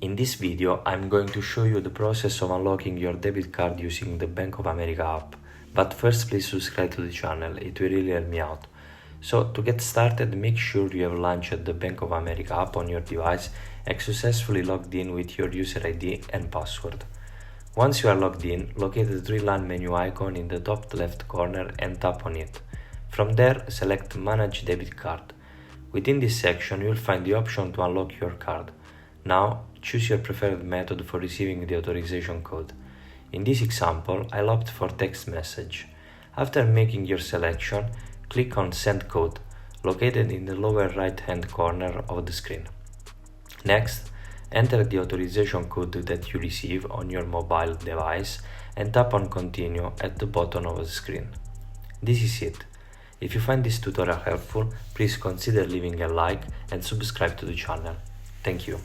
In this video, I'm going to show you the process of unlocking your debit card using the Bank of America app. But first, please subscribe to the channel, it will really help me out. So, to get started, make sure you have launched the Bank of America app on your device and successfully logged in with your user ID and password. Once you are logged in, locate the three-line menu icon in the top left corner and tap on it. From there, select Manage Debit Card. Within this section, you will find the option to unlock your card. Now, choose your preferred method for receiving the authorization code. In this example, I'll opt for text message. After making your selection, click on Send Code, located in the lower right-hand corner of the screen. Next, enter the authorization code that you receive on your mobile device and tap on Continue at the bottom of the screen. This is it. If you find this tutorial helpful, please consider leaving a like and subscribe to the channel. Thank you.